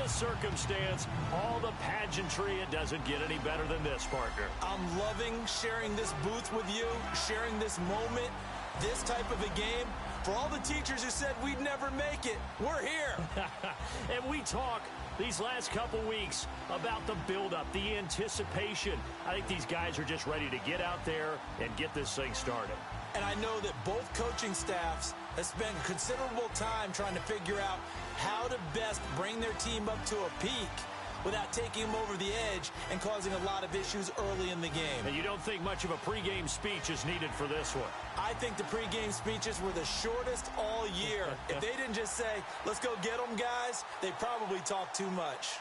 the circumstance, all the pageantry, it doesn't get any better than this, partner. I'm loving sharing this booth with you, sharing this moment, this type of a game. For all the teachers who said we'd never make it, we're here. And we talk these last couple weeks about the buildup, the anticipation. I think these guys are just ready to get out there and get this thing started. And I know that both coaching staffs have spent considerable time trying to figure out how to best bring their team up to a peak without taking them over the edge and causing a lot of issues early in the game. And you don't think much of a pregame speech is needed for this one? I think the pregame speeches were the shortest all year. If they didn't just say, let's go get them, guys, they probably talked too much.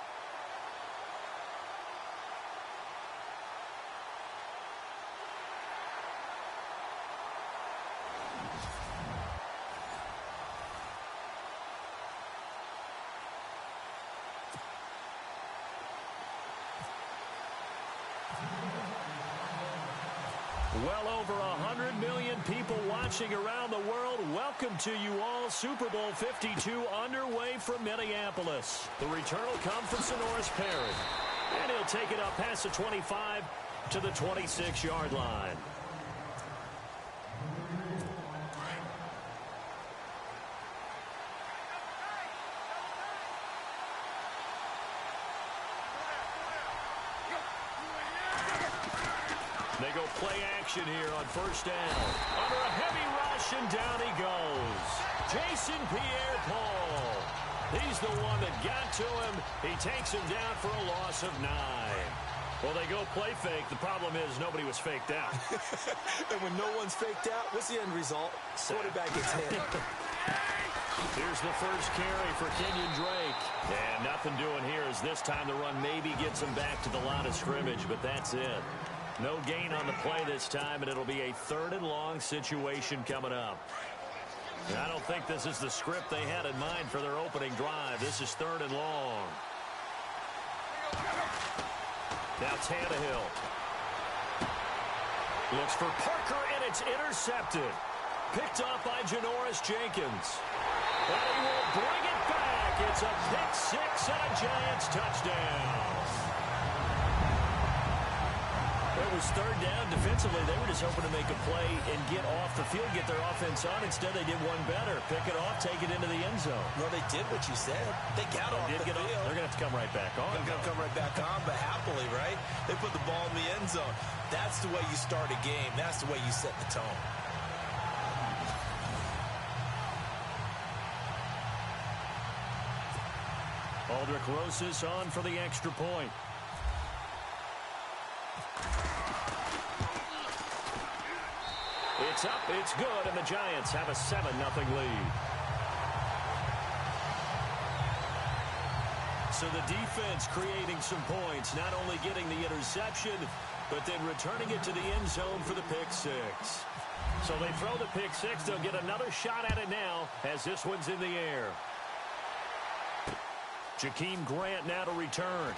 Well over 100 million people watching around the world. Welcome to you all. Super Bowl 52 underway from Minneapolis. The return will come from Sonoris Perry. And he'll take it up past the 25 to the 26-yard line. They go play action here on first down. Under a heavy rush, and down he goes. Jason Pierre-Paul. He's the one that got to him. He takes him down for a loss of 9. Well, they go play fake. The problem is nobody was faked out. And when no one's faked out, what's the end result? Quarterback gets hit. Here's the first carry for Kenyon Drake. And nothing doing here as this time the run maybe gets him back to the line of scrimmage, but that's it. No gain on the play this time, and it'll be a 3rd and long situation coming up. And I don't think this is the script they had in mind for their opening drive. This is 3rd and long. Now Tannehill. Looks for Parker, and it's intercepted. Picked off by Janoris Jenkins. But he will bring it back. It's a pick-6 and a Giants touchdown. It was 3rd down. Defensively, they were just hoping to make a play and get off the field, get their offense on. Instead, they did one better. Pick it off, take it into the end zone. Well, they did what you said. They got off the field. They're going to have to come right back on. They're going to come right back on, but happily, right? They put the ball in the end zone. That's the way you start a game. That's the way you set the tone. Aldrick Rosas on for the extra point. It's up, it's good, and the Giants have a 7-0 lead. So the defense creating some points, not only getting the interception, but then returning it to the end zone for the pick-6. So they throw the pick-6. They'll get another shot at it now as this one's in the air. Jakeem Grant now to return.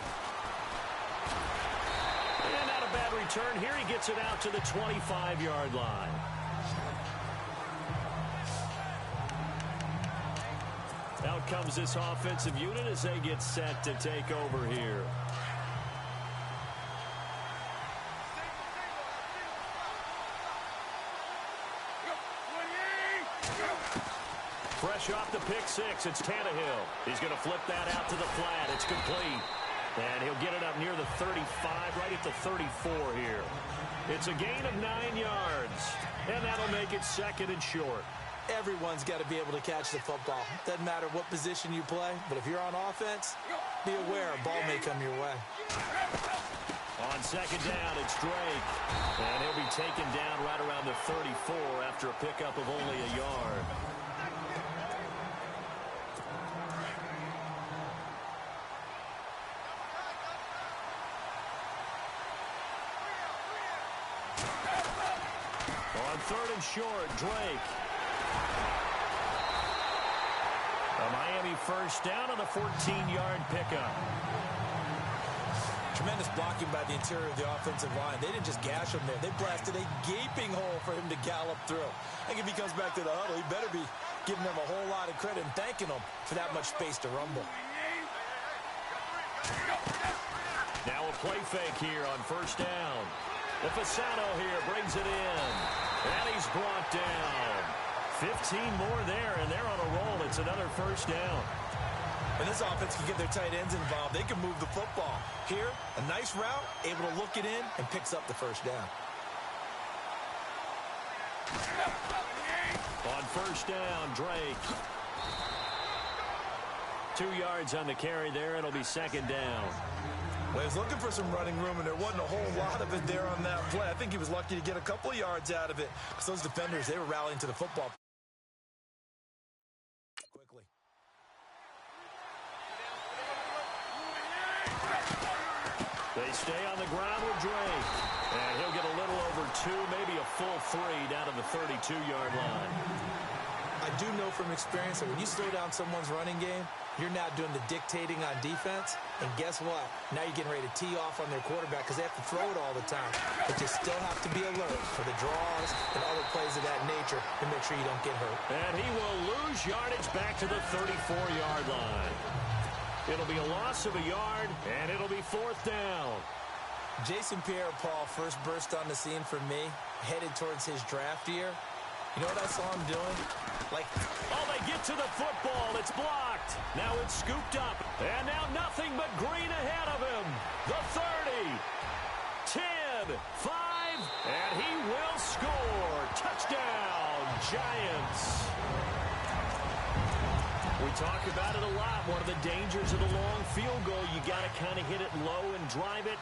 And not a bad return. Here he gets it out to the 25-yard line. Out comes this offensive unit as they get set to take over here. Fresh off the pick-6, it's Tannehill. He's going to flip that out to the flat. It's complete. And he'll get it up near the 35, right at the 34 here. It's a gain of 9 yards. And that'll make it 2nd and short. Everyone's got to be able to catch the football. Doesn't matter what position you play, but if you're on offense, be aware a ball may come your way. On 2nd down, it's Drake. And he'll be taken down right around the 34 after a pickup of only a yard. On 3rd and short, Drake. A Miami first down on the 14-yard pickup. Tremendous blocking by the interior of the offensive line. They didn't just gash him there. They blasted a gaping hole for him to gallop through. I think if he comes back to the huddle, he better be giving them a whole lot of credit and thanking them for that much space to rumble. Now a play fake here on first down. The Fasano here brings it in. And he's brought down. 15 more there, and they're on a roll. It's another first down. And this offense can get their tight ends involved. They can move the football. Here, a nice route, able to look it in, and picks up the first down. On first down, Drake. 2 yards on the carry there. It'll be second down. Well, he was looking for some running room, and there wasn't a whole lot of it there on that play. I think he was lucky to get a couple of yards out of it, because those defenders, they were rallying to the football quickly. They stay on the ground with Drake. And he'll get a little over 2, maybe a full 3 down to the 32-yard line. I do know from experience that when you slow down someone's running game, you're now doing the dictating on defense. And guess what? Now you're getting ready to tee off on their quarterback because they have to throw it all the time. But you still have to be alert for the draws and other plays of that nature to make sure you don't get hurt. And he will lose yardage back to the 34-yard line. It'll be a loss of a yard, and it'll be fourth down. Jason Pierre-Paul first burst on the scene for me, headed towards his draft year. You know what I saw him doing? Oh, they get to the football. It's blocked. Now it's scooped up. And now nothing but green ahead of him. The 30, 10, 5, and he will score. Touchdown, Giants. We talk about it a lot. One of the dangers of the long field goal, you got to kind of hit it low and drive it.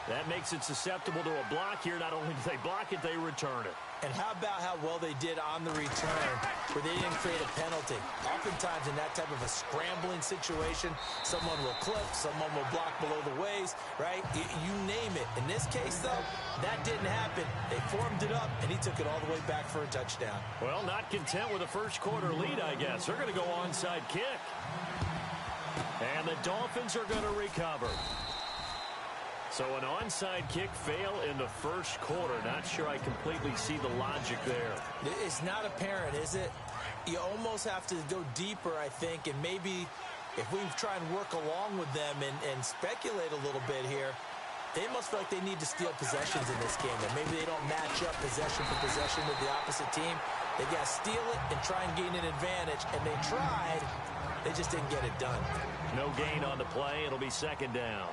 That makes it susceptible to a block here. Not only do they block it, they return it. And how about how well they did on the return, where they didn't create a penalty. Oftentimes in that type of a scrambling situation, someone will clip, someone will block below the waist, right? You name it. In this case, though, that didn't happen. They formed it up, and he took it all the way back for a touchdown. Well, not content with a first quarter lead, I guess. They're going to go onside kick. And the Dolphins are going to recover. So an onside kick fail in the first quarter. Not sure I completely see the logic there. It's not apparent, is it? You almost have to go deeper, I think, and maybe if we try and work along with them and speculate a little bit here, they must feel like they need to steal possessions in this game. That maybe they don't match up possession for possession with the opposite team. They got to steal it and try and gain an advantage, and they tried. They just didn't get it done. No gain on the play. It'll be second down.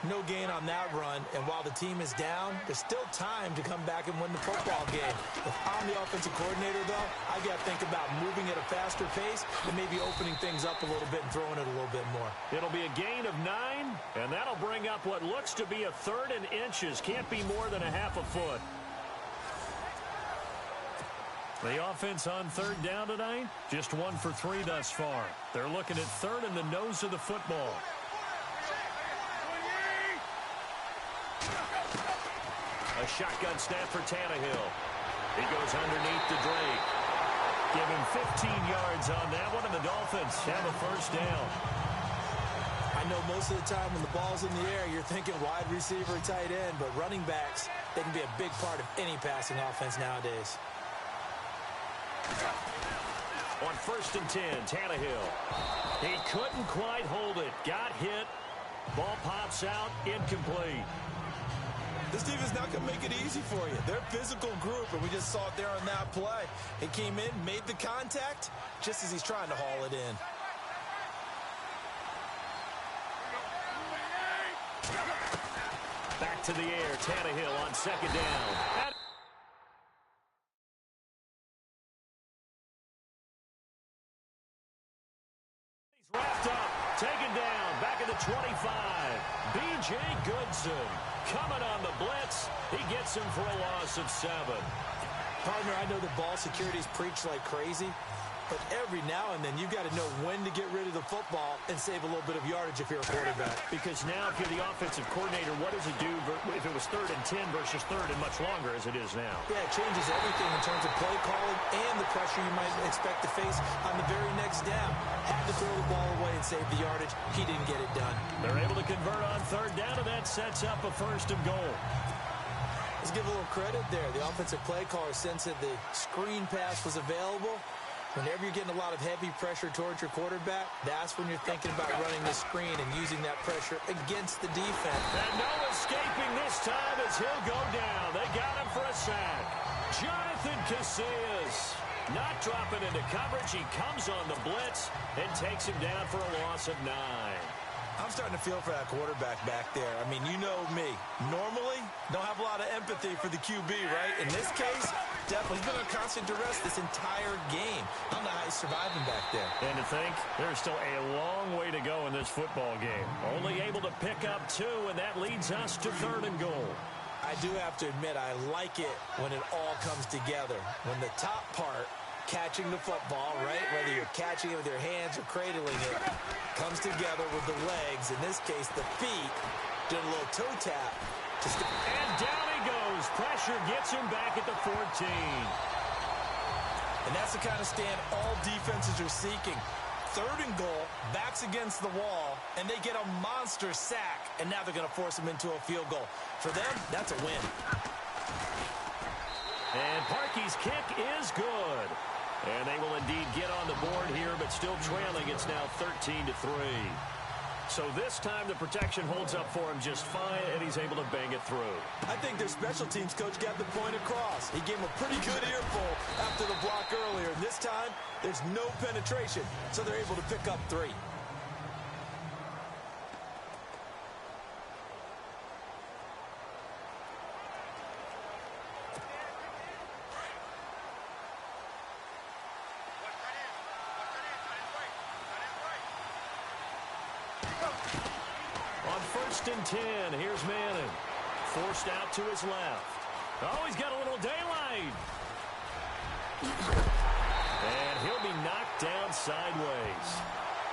No gain on that run, and while the team is down, there's still time to come back and win the football game. If I'm the offensive coordinator, though, I got to think about moving at a faster pace and maybe opening things up a little bit and throwing it a little bit more. It'll be a gain of 9, and that'll bring up what looks to be a third and inches. Can't be more than a half a foot. The offense on third down tonight, just 1 for 3 thus far. They're looking at third in the nose of the football. A shotgun snap for Tannehill. He goes underneath to Drake. Give him 15 yards on that one, and the Dolphins have a first down. I know most of the time when the ball's in the air, you're thinking wide receiver, tight end, but running backs, they can be a big part of any passing offense nowadays. On first and 10, Tannehill. He couldn't quite hold it. Got hit. Ball pops out, incomplete. This defense not going to make it easy for you. They're a physical group, and we just saw it there on that play. He came in, made the contact, just as he's trying to haul it in. Back to the air, Tannehill on second down. He's wrapped up, taken down, back at the 25. B.J. Goodson coming on the blitz. He gets him for a loss of 7. Partner, I know the ball security's preached like crazy, but every now and then you've got to know when to get rid of the football and save a little bit of yardage if you're a quarterback. Because now if you're the offensive coordinator, what does it do if it was third and 10 versus third and much longer as it is now? Yeah, it changes everything in terms of play calling and the pressure you might expect to face on the very next down. Had to throw the ball away and save the yardage. He didn't get it done. They're able to convert on third down, and that sets up a first and goal. Let's give a little credit there. The offensive play caller sensed that the screen pass was available, Whenever you're getting a lot of heavy pressure towards your quarterback, that's when you're thinking about running the screen and using that pressure against the defense. And no escaping this time as he'll go down. They got him for a sack. Jonathan Casillas not dropping into coverage. He comes on the blitz and takes him down for a loss of 9. I'm starting to feel for that quarterback back there. I mean, you know me. Normally, don't have a lot of empathy for the QB, right? In this case, definitely been under constant duress this entire game. I don't know how he's surviving back there. And to think, there's still a long way to go in this football game. Only able to pick up 2, and that leads us to 3rd and goal. I do have to admit, I like it when it all comes together. When the top part, catching the football, right, whether you're catching it with your hands or cradling it, comes together with the legs, in this case the feet, doing a little toe tap. And down he goes. Pressure gets him back at the 14. And that's the kind of stand all defenses are seeking. 3rd and goal, backs against the wall, and they get a monster sack, and now they're going to force him into a field goal. For them, that's a win. And Parkey's kick is good. And they will indeed get on the board here, but still trailing. It's now 13-3. So this time the protection holds up for him just fine, and he's able to bang it through. I think their special teams coach got the point across. He gave him a pretty good earful after the block earlier. And this time, there's no penetration, so they're able to pick up 3. On 1st and 10, here's Manning. Forced out to his left. Oh, he's got a little daylight. And he'll be knocked down sideways.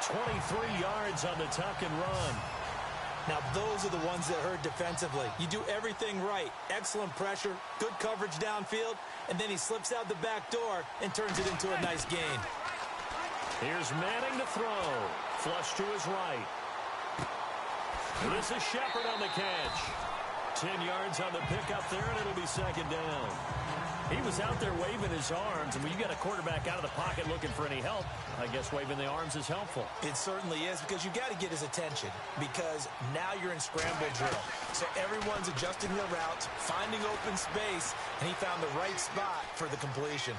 23 yards on the tuck and run. Now, those are the ones that hurt defensively. You do everything right. Excellent pressure, good coverage downfield, and then he slips out the back door and turns it into a nice gain. Here's Manning to throw. Flush to his right. This is Shepard on the catch. 10 yards on the pickup there, and it'll be 2nd down. He was out there waving his arms, and when you got a quarterback out of the pocket looking for any help, I guess waving the arms is helpful. It certainly is, because you got to get his attention, because now you're in scramble drill. So everyone's adjusting their routes, finding open space, and he found the right spot for the completion.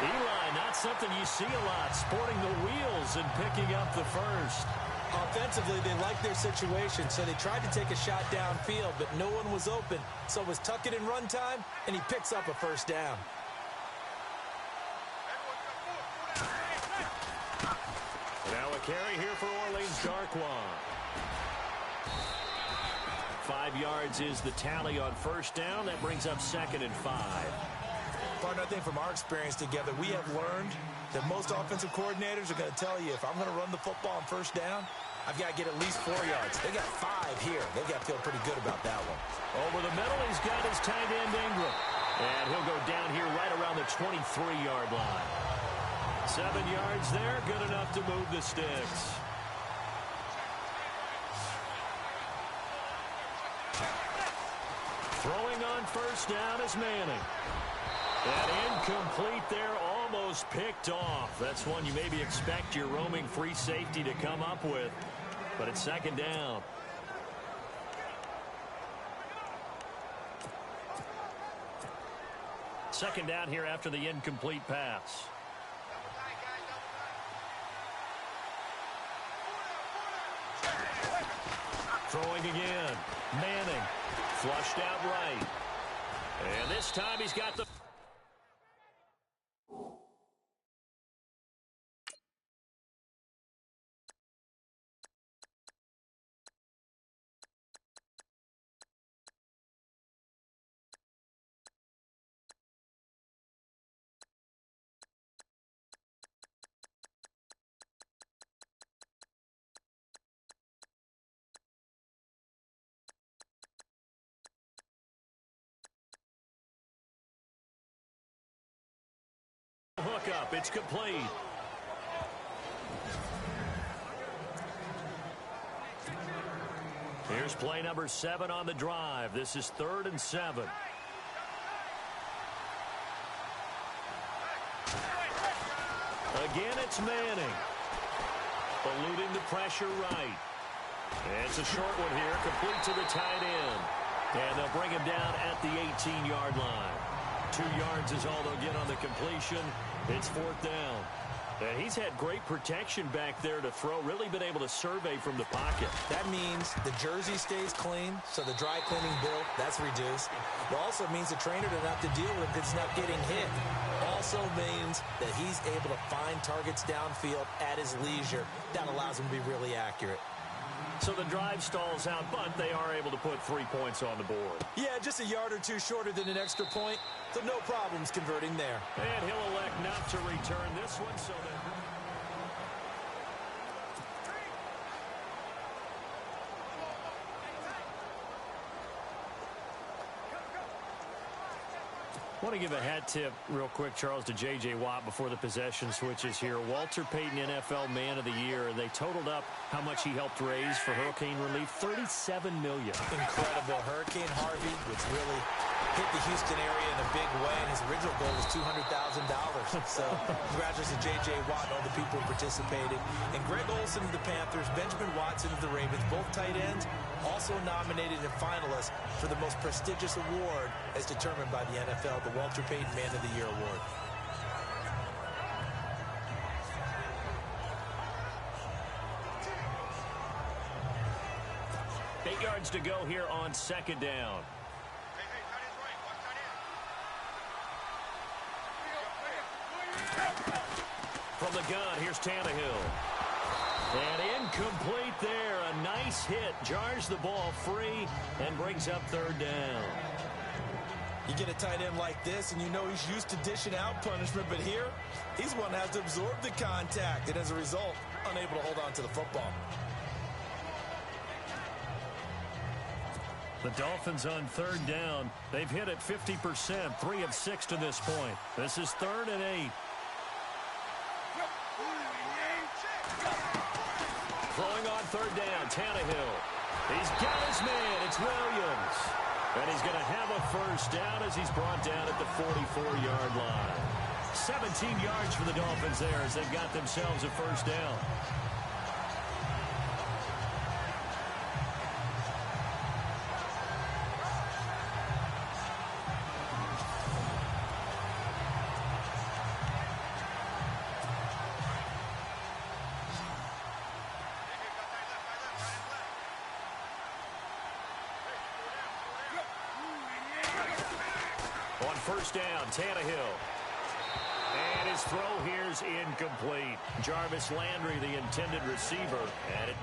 Eli, not something you see a lot, sporting the wheels and picking up the first. Offensively, they liked their situation, so they tried to take a shot downfield, but no one was open. So it was tuck it in run time, and he picks up a 1st down. Now a carry here for Orleans Darkwa. 5 yards is the tally on 1st down. That brings up 2nd and 5. Partner, I think from our experience together, we have learned that most offensive coordinators are going to tell you, if I'm going to run the football on 1st down, I've got to get at least 4 yards. They got 5 here. They've got to feel pretty good about that one. Over the middle, he's got his tight end Ingram. And he'll go down here right around the 23-yard line. 7 yards there, good enough to move the sticks. Throwing on 1st down is Manning. And incomplete there, almost picked off. That's one you maybe expect your roaming free safety to come up with. But it's 2nd down. Second down here after the incomplete pass. Throwing again. Manning. Flushed out right. And this time he's got the... hook up. It's complete. Here's play number 7 on the drive. This is 3rd and 7. again, it's Manning. Eluding the pressure right. And it's a short one here, complete to the tight end. And they'll bring him down at the 18-yard line. 2 yards is all they'll get on the completion. It's 4th down. And he's had great protection back there to throw, really been able to survey from the pocket. That means the jersey stays clean, so the dry cleaning bill, that's reduced. It also means the trainer doesn't have to deal with it because he's not getting hit. Also means that he's able to find targets downfield at his leisure. That allows him to be really accurate. So the drive stalls out, but they are able to put 3 points on the board. Yeah, just a yard or two shorter than an extra point, so no problems converting there. And he'll elect not to return this one, so that... I want to give a hat tip real quick, Charles, to J.J. Watt before the possession switches here. Walter Payton, NFL Man of the Year, and they totaled up how much he helped raise for hurricane relief, $37 million. Incredible. Hurricane Harvey, which really hit the Houston area in a big way, and his original goal was $200,000. So congratulations to J.J. Watt and all the people who participated. And Greg Olsen of the Panthers, Benjamin Watson of the Ravens, both tight ends, also nominated and finalists for the most prestigious award as determined by the NFL, the Walter Payton Man of the Year Award. Eight yards to go here on 2nd down. From the gun, here's Tannehill. And incomplete there. A nice hit. Jars the ball free and brings up 3rd down. You get a tight end like this, and you know he's used to dishing out punishment, but here, he's one that has to absorb the contact, and as a result, unable to hold on to the football. The Dolphins on 3rd down. They've hit it 50%, 3 of 6 to this point. This is 3rd and 8. Throwing on 3rd down, Tannehill. He's got his man. It's Williams. And he's going to have a 1st down as he's brought down at the 44-yard line. 17 yards for the Dolphins there as they've got themselves a 1st down. On 1st down, Tannehill. And his throw here's incomplete. Jarvis Landry, the intended receiver, at it.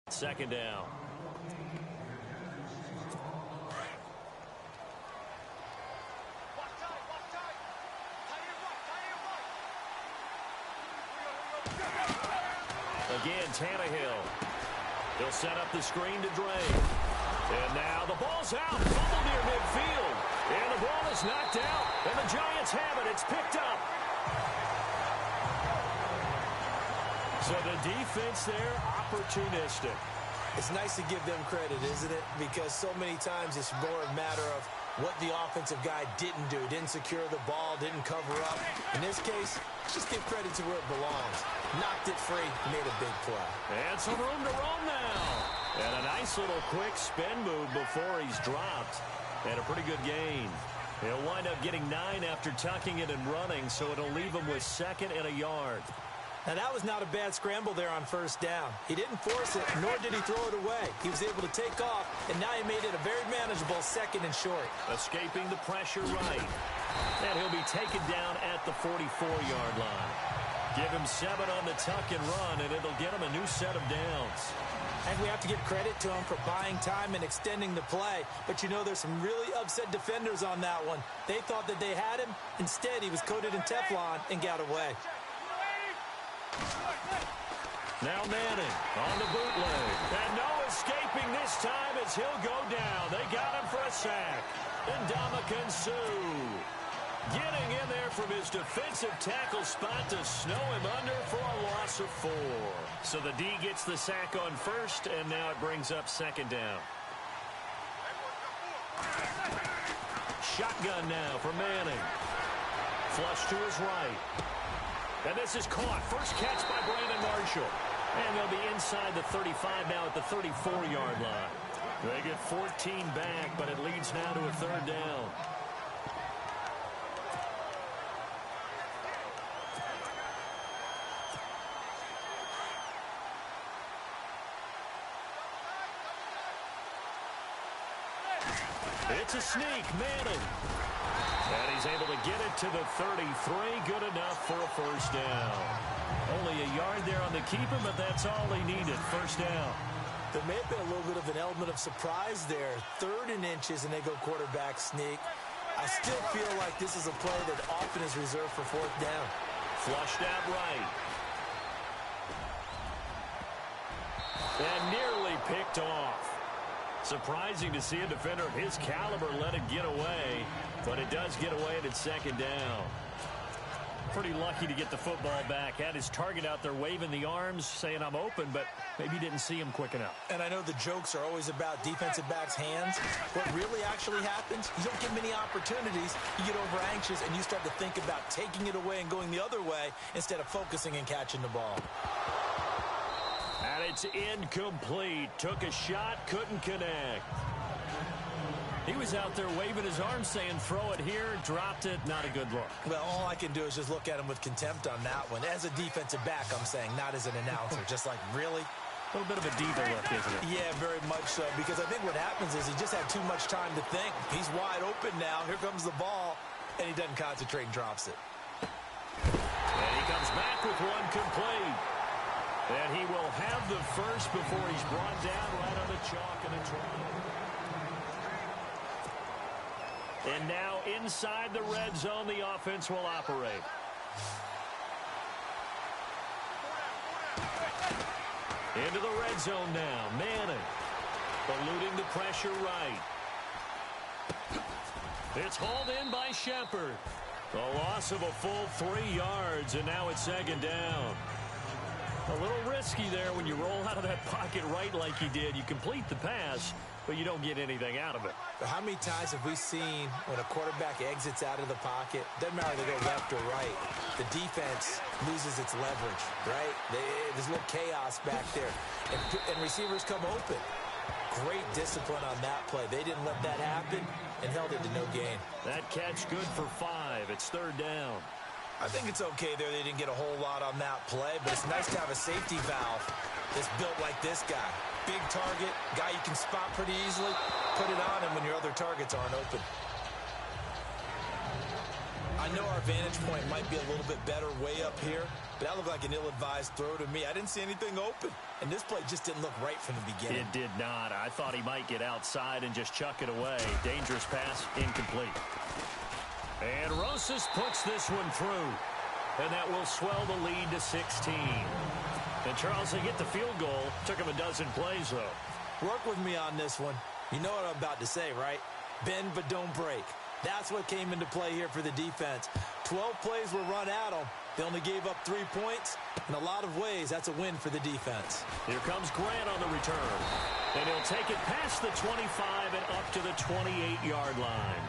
Second down. Again, Tannehill. He'll set up the screen to Drake. And now the ball's out. Fumble near midfield. And the ball is knocked out. And the Giants have it. It's picked up. So the defense there, opportunistic. It's nice to give them credit, isn't it? Because so many times it's more a matter of what the offensive guy didn't do. Didn't secure the ball, didn't cover up. In this case, just give credit to where it belongs. Knocked it free, made a big play. And some room to roam now. And a nice little quick spin move before he's dropped. And a pretty good gain. He'll wind up getting 9 after tucking it and running, so it'll leave him with 2nd and a yard. Now, that was not a bad scramble there on 1st down. He didn't force it, nor did he throw it away. He was able to take off, and now he made it a very manageable 2nd and short. Escaping the pressure right. And he'll be taken down at the 44-yard line. Give him 7 on the tuck and run, and it'll get him a new set of downs. And we have to give credit to him for buying time and extending the play. But, you know, there's some really upset defenders on that one. They thought that they had him. Instead, he was coated in Teflon and got away. Now Manning on the bootleg. And no escaping this time as he'll go down. They got him for a sack. And Ndamukong Suh getting in there from his defensive tackle spot to snow him under for a loss of 4. So the D gets the sack on 1st, and now it brings up 2nd down. Shotgun now for Manning. Flush to his right. And this is caught. First catch by Brandon Marshall. And they'll be inside the 35 now at the 34-yard line. They get 14 back, but it leads now to a 3rd down. It's a sneak, Manning. And he's able to get it to the 33. Good enough for a 1st down. Only a yard there on the keeper, but that's all he needed. 1st down. There may have been a little bit of an element of surprise there. 3rd and inches, and they go quarterback sneak. I still feel like this is a play that often is reserved for 4th down. Flushed out right. And nearly picked off. Surprising to see a defender of his caliber let it get away, but it does get away and it's 2nd down. Pretty lucky to get the football back. Had his target out there waving the arms, saying I'm open, but maybe didn't see him quick enough. And I know the jokes are always about defensive backs' hands. What really actually happens, you don't get many opportunities, you get over anxious, and you start to think about taking it away and going the other way instead of focusing and catching the ball. And it's incomplete. Took a shot, couldn't connect. He was out there waving his arms saying throw it here, dropped it, not a good look. Well, all I can do is just look at him with contempt on that one. As a defensive back, I'm saying, not as an announcer. Just like, really? A little bit of a diva look, isn't it? Yeah, very much so, because I think what happens is he just had too much time to think. He's wide open now. Here comes the ball, and he doesn't concentrate and drops it. And he comes back with one complete. And he will have the 1st before he's brought down right on the chalk and a try. And now inside the red zone, the offense will operate. Into the red zone now. Manning eluding the pressure right. It's hauled in by Shepard. A loss of a full 3 yards, and now it's 2nd down. A little risky there when you roll out of that pocket right like he did. You complete the pass, but you don't get anything out of it. But how many times have we seen when a quarterback exits out of the pocket, doesn't matter if they go left or right, the defense loses its leverage, right? There's a little chaos back there, and receivers come open. Great discipline on that play. They didn't let that happen and held it to no gain. That catch good for 5. It's 3rd down. I think it's okay there. They didn't get a whole lot on that play, but it's nice to have a safety valve that's built like this guy. Big target, guy you can spot pretty easily. Put it on him when your other targets aren't open. I know our vantage point might be a little bit better way up here, but that looked like an ill-advised throw to me. I didn't see anything open, and this play just didn't look right from the beginning. It did not. I thought he might get outside and just chuck it away. Dangerous pass, incomplete. And Rosas puts this one through, and that will swell the lead to 16. And Charles, they get the field goal. Took him a dozen plays, though. Work with me on this one. You know what I'm about to say, right? Bend but don't break. That's what came into play here for the defense. 12 plays were run at them. They only gave up 3 points. In a lot of ways, that's a win for the defense. Here comes Grant on the return. And he'll take it past the 25 and up to the 28-yard line.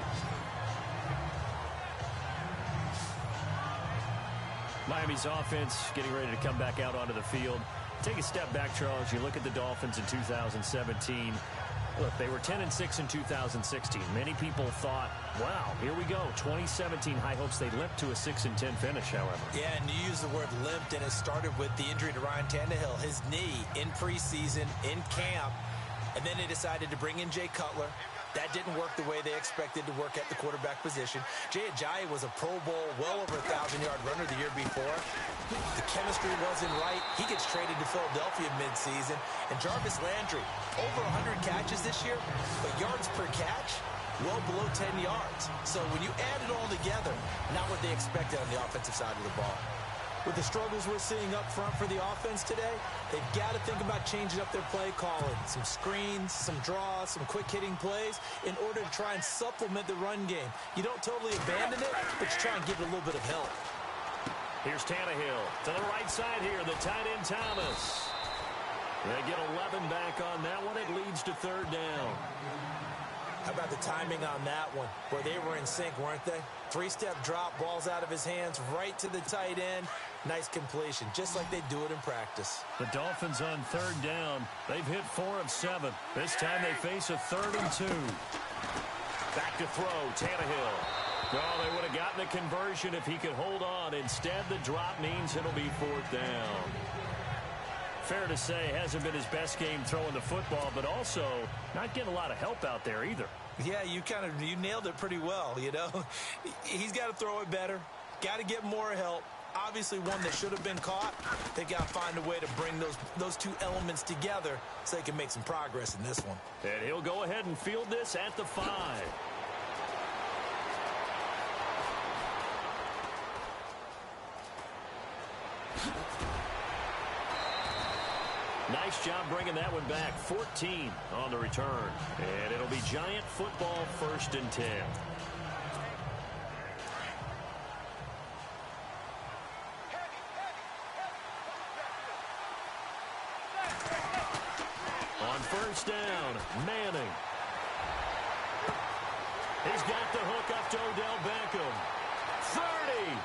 Miami's offense getting ready to come back out onto the field. Take a step back, Charles. You look at the Dolphins in 2017. Look, they were 10-6 in 2016. Many people thought, wow, here we go. 2017 high hopes. They limped to a 6-10 finish, however. Yeah, and you use the word limped, and it started with the injury to Ryan Tannehill, his knee in preseason, in camp, and then they decided to bring in Jay Cutler. That didn't work the way they expected to work at the quarterback position. Jay Ajayi was a Pro Bowl, well over 1,000-yard runner the year before. The chemistry wasn't right. He gets traded to Philadelphia midseason. And Jarvis Landry, over 100 catches this year, but yards per catch, well below 10 yards. So when you add it all together, not what they expected on the offensive side of the ball. With the struggles we're seeing up front for the offense today, they've got to think about changing up their play calling. Some screens, some draws, some quick-hitting plays in order to try and supplement the run game. You don't totally abandon it, but you try and give it a little bit of help. Here's Tannehill to the right side here, the tight end Thomas. They get 11 back on that one. It leads to third down. How about the timing on that one? Boy, they were in sync, weren't they? Three-step drop, balls out of his hands, right to the tight end. Nice completion, just like they do it in practice. The Dolphins on third down. They've hit 4 of 7. This time they face a 3rd and 2. Back to throw, Tannehill. Oh, they would have gotten the conversion if he could hold on. Instead, the drop means it'll be 4th down. Fair to say, hasn't been his best game throwing the football, but also not getting a lot of help out there either. Yeah, you nailed it pretty well, you know. He's got to throw it better, got to get more help. Obviously one that should have been caught. They got to find a way to bring those two elements together so they can make some progress in this one. And he'll go ahead and field this at the 5. Nice job bringing that one back. 14 on the return. And it'll be Giant football, 1st and 10. On 1st down, Manning. He's got the hook up to Odell Beckham. 30,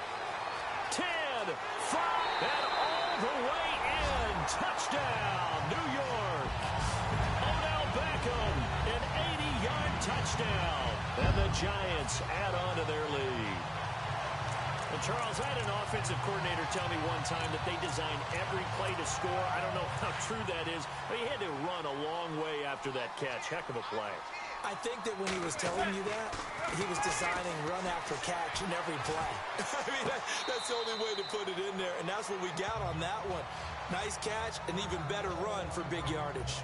10, 5, and all the way in. Touchdown, New York. Odell Beckham, an 80-yard touchdown. And the Giants add on to their lead. Well, Charles, I had an offensive coordinator tell me one time that they design every play to score. I don't know how true that is, but he had to run a long way after that catch. Heck of a play. I think that when he was telling you that, he was designing run after catch in every play. I mean, that's the only way to put it in there, and that's what we got on that one. Nice catch, an even better run for big yardage.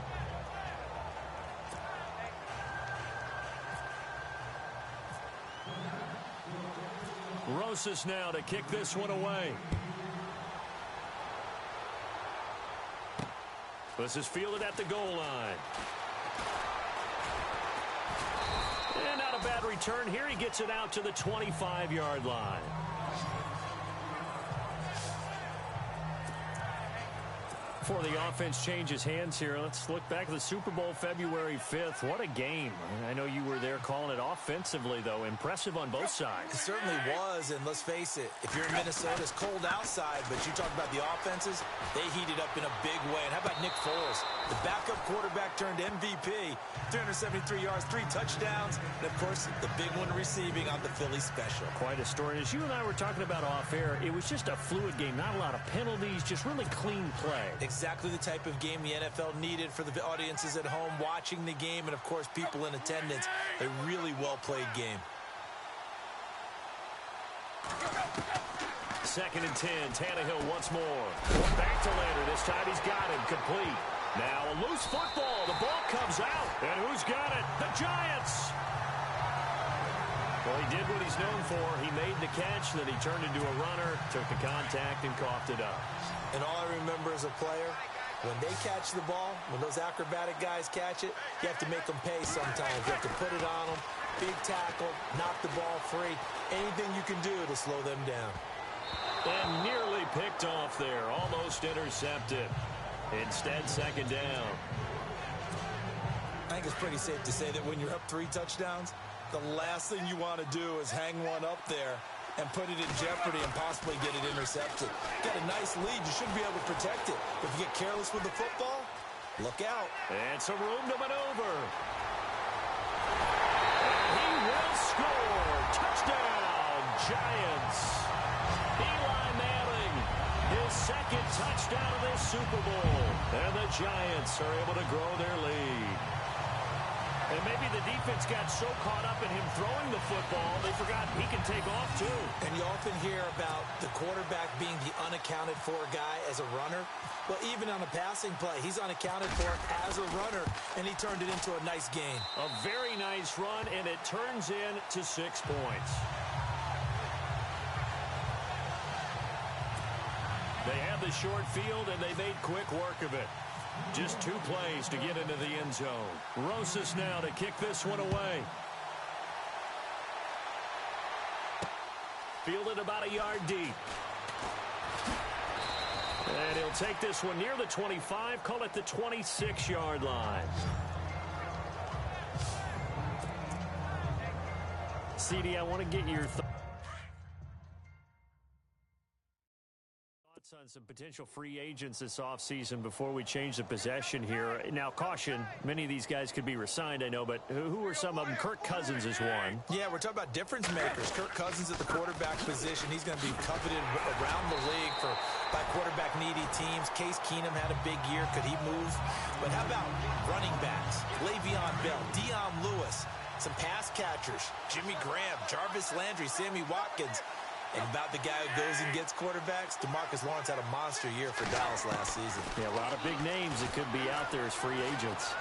Rosas now to kick this one away. This is fielded at the goal line. And not a bad return here. He gets it out to the 25-yard line. Before the offense changes hands here, let's look back at the Super Bowl February 5th. What a game. I know you were there calling it offensively, though. Impressive on both sides. It certainly was, and let's face it, if you're in Minnesota, it's cold outside, but you talk about the offenses, they heated up in a big way. And how about Nick Foles, the backup quarterback turned MVP, 373 yards, 3 touchdowns, and, of course, the big one receiving on the Philly special. Quite a story. As you and I were talking about off air, it was just a fluid game, not a lot of penalties, just really clean play. Exactly the type of game the NFL needed for the audiences at home watching the game and, of course, people in attendance. A really well-played game. 2nd and 10. Tannehill once more. Back to Lander. This time he's got him complete. Now a loose football. The ball comes out. And who's got it? The Giants. Well, he did what he's known for. He made the catch, then he turned into a runner, took the contact, and coughed it up. And all I remember as a player, when they catch the ball, when those acrobatic guys catch it, you have to make them pay sometimes. You have to put it on them, big tackle, knock the ball free, anything you can do to slow them down. And nearly picked off there, almost intercepted. Instead, 2nd down. I think it's pretty safe to say that when you're up 3 touchdowns, the last thing you want to do is hang one up there and put it in jeopardy and possibly get it intercepted. Got a nice lead. You should be able to protect it. If you get careless with the football, look out. And some room to maneuver. And he will score. Touchdown, Giants. Eli Manning, his second touchdown of this Super Bowl. And the Giants are able to grow their lead. And maybe the defense got so caught up in him throwing the football, they forgot he can take off too. And you often hear about the quarterback being the unaccounted for guy as a runner. Well, even on a passing play, he's unaccounted for as a runner, and he turned it into a nice gain. A very nice run, and it turns into 6 points. They have the short field, and they made quick work of it. Just 2 plays to get into the end zone. Rosas now to kick this one away. Fielded about a yard deep. And he'll take this one near the 25, call it the 26-yard line. CD, I want to get your thoughts on some potential free agents this offseason before we change the possession here. Now, caution, many of these guys could be re-signed, I know, but who are some of them? Kirk Cousins is one. Yeah, we're talking about difference makers. Kirk Cousins at the quarterback position. He's going to be coveted around the league by quarterback-needy teams. Case Keenum had a big year. Could he move? But how about running backs? Le'Veon Bell, Dion Lewis, some pass catchers, Jimmy Graham, Jarvis Landry, Sammy Watkins. And about the guy who goes and gets quarterbacks, DeMarcus Lawrence had a monster year for Dallas last season. Yeah, a lot of big names that could be out there as free agents.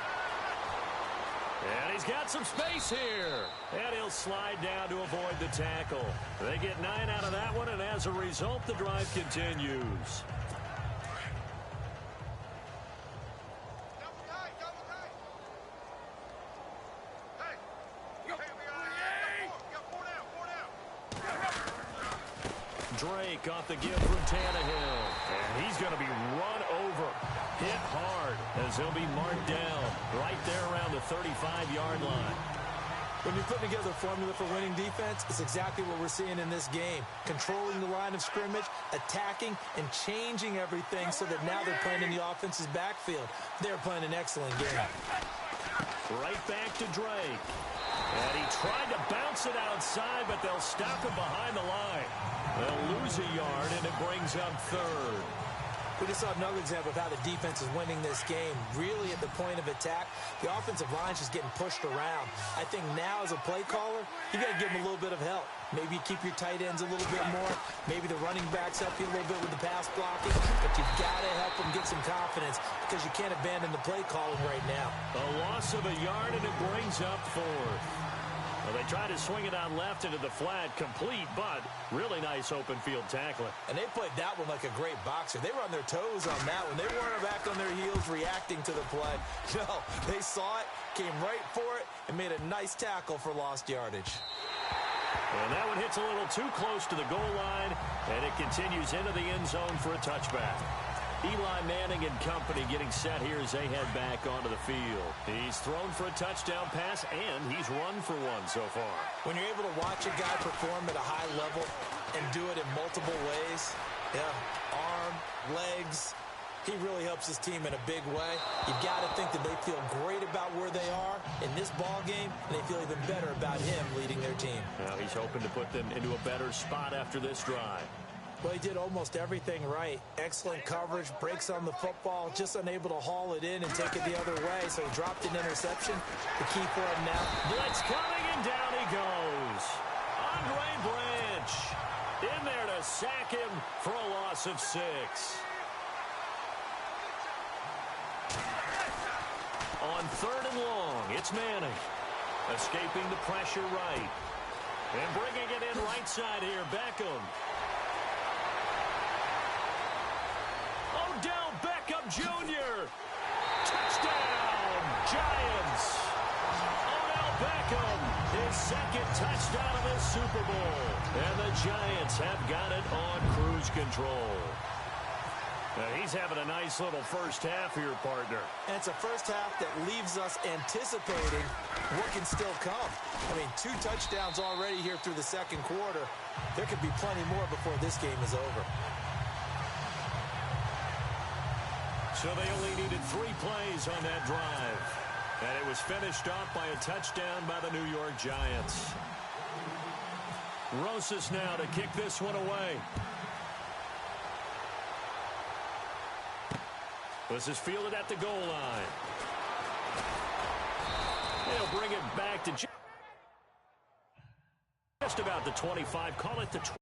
And he's got some space here. And he'll slide down to avoid the tackle. They get 9 out of that one, and as a result, the drive continues. Drake off the give from Tannehill. And he's going to be run over, hit hard, as he'll be marked down right there around the 35-yard line. When you put together a formula for winning defense, it's exactly what we're seeing in this game. Controlling the line of scrimmage, attacking, and changing everything so that now they're playing in the offense's backfield. They're playing an excellent game. Right back to Drake. And he tried to bounce it outside, but they'll stop him behind the line. They'll lose a yard, and it brings up 3rd. We just saw another example of how the defense is winning this game. Really at the point of attack, the offensive line's just getting pushed around. I think now as a play caller, you got to give them a little bit of help. Maybe you keep your tight ends a little bit more. Maybe the running backs help you a little bit with the pass blocking. But you've got to help them get some confidence because you can't abandon the play calling right now. A loss of a yard, and it brings up 4th. Well, they try to swing it out left into the flat, complete, but really nice open field tackling. And they played that one like a great boxer. They were on their toes on that one. They weren't back on their heels reacting to the play. No, they saw it, came right for it, and made a nice tackle for lost yardage. And that one hits a little too close to the goal line, and it continues into the end zone for a touchback. Eli Manning and company getting set here as they head back onto the field. He's thrown for a touchdown pass, and he's run for one so far. When you're able to watch a guy perform at a high level and do it in multiple ways, arm, legs, he really helps his team in a big way. You've got to think that they feel great about where they are in this ball game, and they feel even better about him leading their team. Now he's hoping to put them into a better spot after this drive. Well, he did almost everything right. Excellent coverage, breaks on the football, just unable to haul it in and take it the other way, so he dropped an interception. The key for him now. Blitz coming, and down he goes. Andre Branch in there to sack him for a loss of 6. On 3rd and long, it's Manning. Escaping the pressure right. And bringing it in right side here, Beckham. Odell Beckham Jr. Touchdown, Giants. Odell Beckham, his second touchdown of this Super Bowl. And the Giants have got it on cruise control. He's having a nice little first half here, partner. And it's a first half that leaves us anticipating what can still come. I mean, 2 touchdowns already here through the second quarter. There could be plenty more before this game is over. So they only needed 3 plays on that drive. And it was finished off by a touchdown by the New York Giants. Rosas now to kick this one away. This is fielded at the goal line. They'll bring it back to just about the 25. Call it the 20.